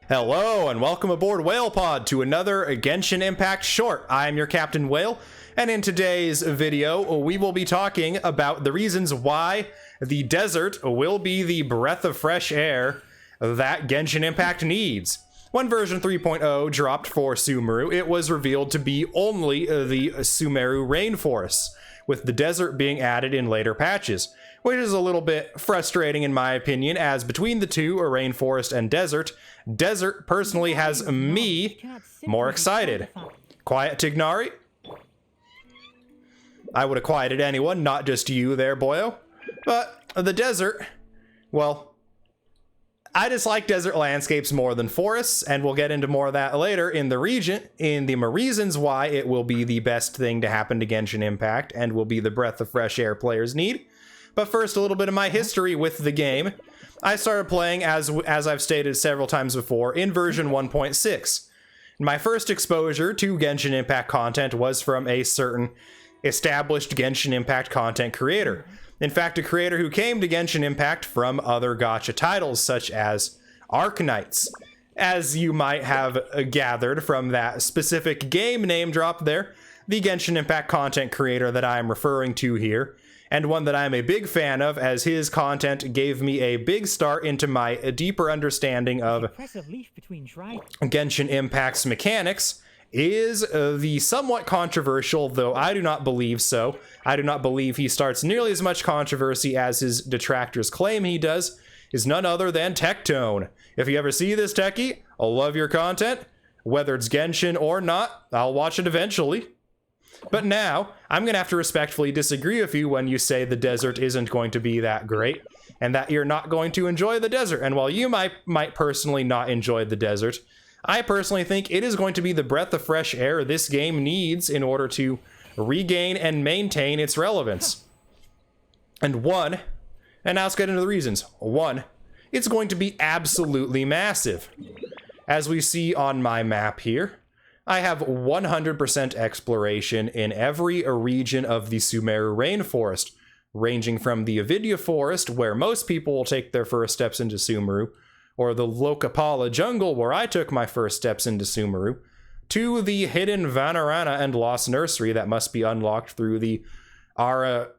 Hello and welcome aboard WhalePod to another Genshin Impact short. I am your Captain Whale, and in today's video we will be talking about the reasons why the desert will be the breath of fresh air that Genshin Impact needs. When version 3.0 dropped for Sumeru, it was revealed to be only the Sumeru rainforests, with the desert being added in later patches, which is a little bit frustrating in my opinion, as between the two, a rainforest and desert personally has me more excited. Quiet, Tignari? I would have quieted anyone, not just you there, boyo. But the desert, well, I just like desert landscapes more than forests, and we'll get into more of that later in the reasons why it will be the best thing to happen to Genshin Impact and will be the breath of fresh air players need. But first, a little bit of my history with the game. I started playing, as I've stated several times before, in version 1.6. My first exposure to Genshin Impact content was from a certain established Genshin Impact content creator. In fact, a creator who came to Genshin Impact from other gacha titles such as Arknights. As you might have gathered from that specific game name drop there, the Genshin Impact content creator that I am referring to here, and one that I am a big fan of, as his content gave me a big start into my deeper understanding of Genshin Impact's mechanics, is the somewhat controversial, though I do not believe so. I do not believe he starts nearly as much controversy as his detractors claim he does, is none other than Tectone. If you ever see this techie, I'll love your content. Whether it's Genshin or not, I'll watch it eventually. But now, I'm going to have to respectfully disagree with you when you say the desert isn't going to be that great, and that you're not going to enjoy the desert. And while you might personally not enjoy the desert, I personally think it is going to be the breath of fresh air this game needs in order to regain and maintain its relevance. And now let's get into the reasons. One, it's going to be absolutely massive. As we see on my map here, I have 100% exploration in every region of the Sumeru rainforest, ranging from the Avidya forest, where most people will take their first steps into Sumeru, or the Lokapala jungle, where I took my first steps into Sumeru, to the hidden Vanarana and Lost Nursery that must be unlocked through the Aranyaka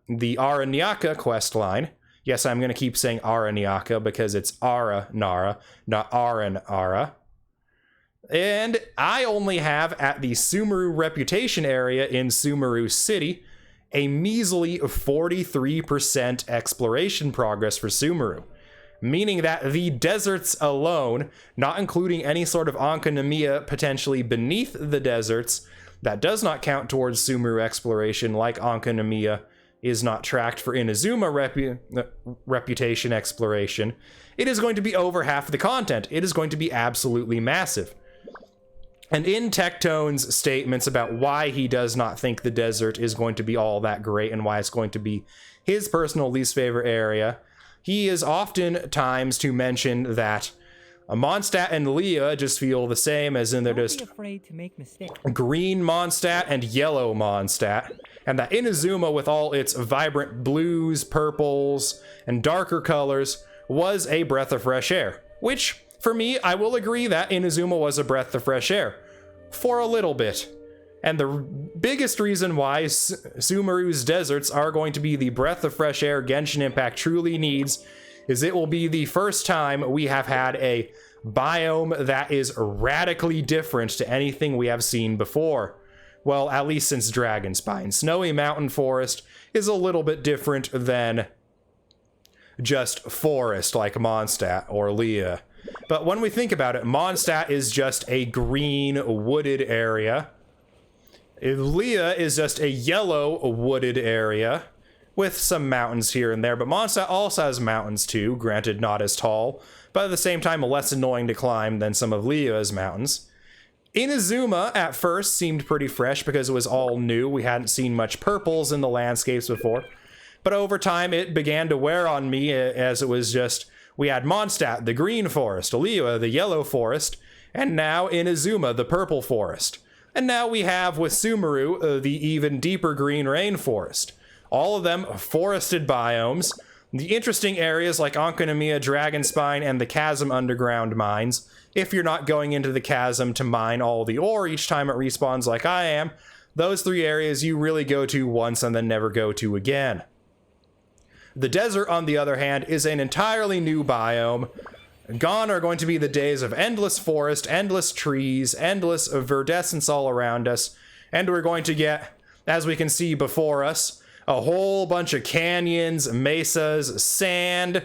questline. Yes, I'm going to keep saying Aranyaka because it's Ara-Nara, not Aran-Ara. And I only have, at the Sumeru reputation area in Sumeru City, a measly 43% exploration progress for Sumeru. Meaning that the deserts alone, not including any sort of Ankanomiya potentially beneath the deserts, that does not count towards Sumeru exploration, like Ankanomiya is not tracked for Inazuma reputation exploration. It is going to be over half the content. It is going to be absolutely massive. And in Tectone's statements about why he does not think the desert is going to be all that great and why it's going to be his personal least favorite area, he is oftentimes to mention that Mondstadt and Leah just feel the same, as in they're just green Mondstadt and yellow Mondstadt, and that Inazuma, with all its vibrant blues, purples, and darker colors, was a breath of fresh air. Which, for me, I will agree that Inazuma was a breath of fresh air. For a little bit. And the biggest reason why Sumeru's deserts are going to be the breath of fresh air Genshin Impact truly needs is it will be the first time we have had a biome that is radically different to anything we have seen before. Well, at least since Dragonspine. Snowy Mountain Forest is a little bit different than just forest like Mondstadt or Leah. But when we think about it, Mondstadt is just a green wooded area. Leah is just a yellow wooded area with some mountains here and there, but Mondstadt also has mountains too, granted not as tall, but at the same time less annoying to climb than some of Leah's mountains. Inazuma at first seemed pretty fresh because it was all new. We hadn't seen much purples in the landscapes before, but over time it began to wear on me, as it was just, we had Mondstadt, the green forest, Leah, the yellow forest, and now Inazuma, the purple forest. And now we have, with Sumeru, the even deeper green rainforest. All of them forested biomes, The interesting areas like Onkonomia, Dragonspine, and the Chasm underground mines, if you're not going into the Chasm to mine all the ore each time it respawns like I am, those 3 areas you really go to once and then never go to again. The desert, on the other hand, is an entirely new biome. Gone are going to be the days of endless forest, endless trees, endless verdescence all around us, and we're going to get, as we can see before us, a whole bunch of canyons, mesas, sand.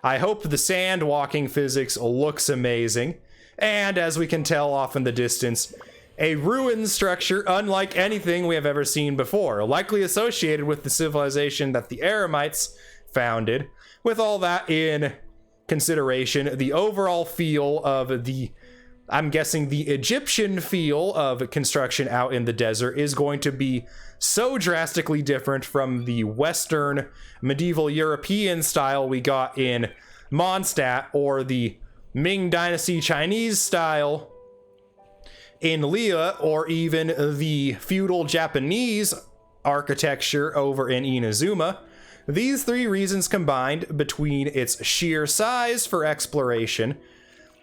I hope the sand walking physics looks amazing, and as we can tell off in the distance, a ruined structure unlike anything we have ever seen before, likely associated with the civilization that the Eremites founded. With all that in consideration, the overall feel of the, I'm guessing the Egyptian feel of construction out in the desert is going to be so drastically different from the Western medieval European style we got in Mondstadt, or the Ming Dynasty Chinese style in Liyue, or even the feudal Japanese architecture over in Inazuma. These 3 reasons combined, between its sheer size for exploration,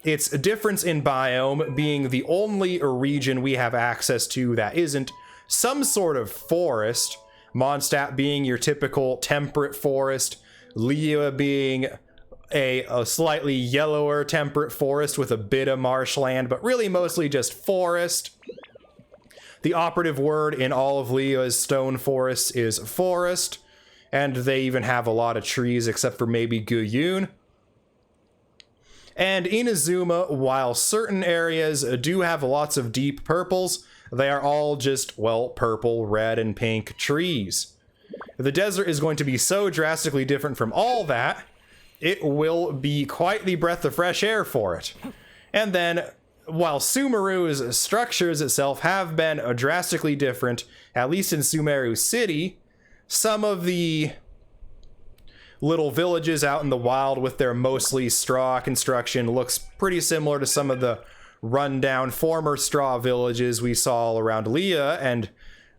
its difference in biome being the only region we have access to that isn't some sort of forest, Mondstadt being your typical temperate forest, Liyue being a slightly yellower temperate forest with a bit of marshland, but really mostly just forest. The operative word in all of Liyue's stone forests is forest, and they even have a lot of trees except for maybe Guyun. And Inazuma, while certain areas do have lots of deep purples, they are all just, well, purple, red, and pink trees. The desert is going to be so drastically different from all that, it will be quite the breath of fresh air for it. And then, while Sumeru's structures itself have been drastically different, at least in Sumeru City, some of the little villages out in the wild with their mostly straw construction looks pretty similar to some of the rundown former straw villages we saw all around Liyue and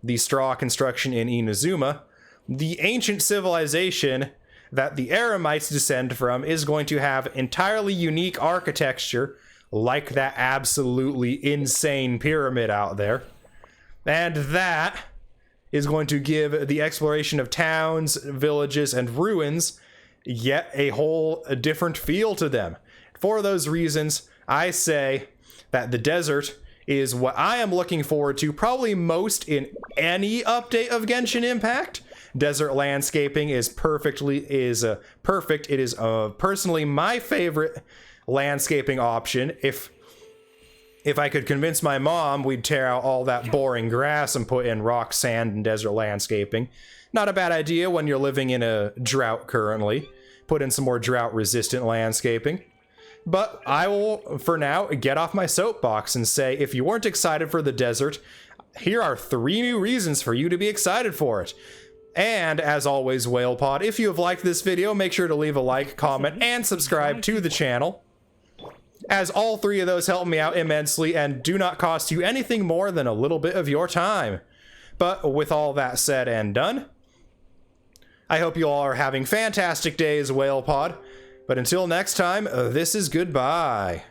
the straw construction in Inazuma. The ancient civilization that the Eremites descend from is going to have entirely unique architecture, like that absolutely insane pyramid out there. And that is going to give the exploration of towns, villages, and ruins yet a whole different feel to them. For those reasons, I say that the desert is what I am looking forward to probably most in any update of Genshin Impact. Desert landscaping is perfect. It is personally my favorite landscaping option. If I could convince my mom, we'd tear out all that boring grass and put in rock, sand, and desert landscaping. Not a bad idea when you're living in a drought currently. Put in some more drought-resistant landscaping. But I will, for now, get off my soapbox and say, if you weren't excited for the desert, here are 3 new reasons for you to be excited for it. And, as always, WhalePod, if you have liked this video, make sure to leave a like, comment, and subscribe to the channel, as all 3 of those help me out immensely and do not cost you anything more than a little bit of your time. But with all that said and done, I hope you all are having fantastic days, WhalePod. But until next time, this is goodbye.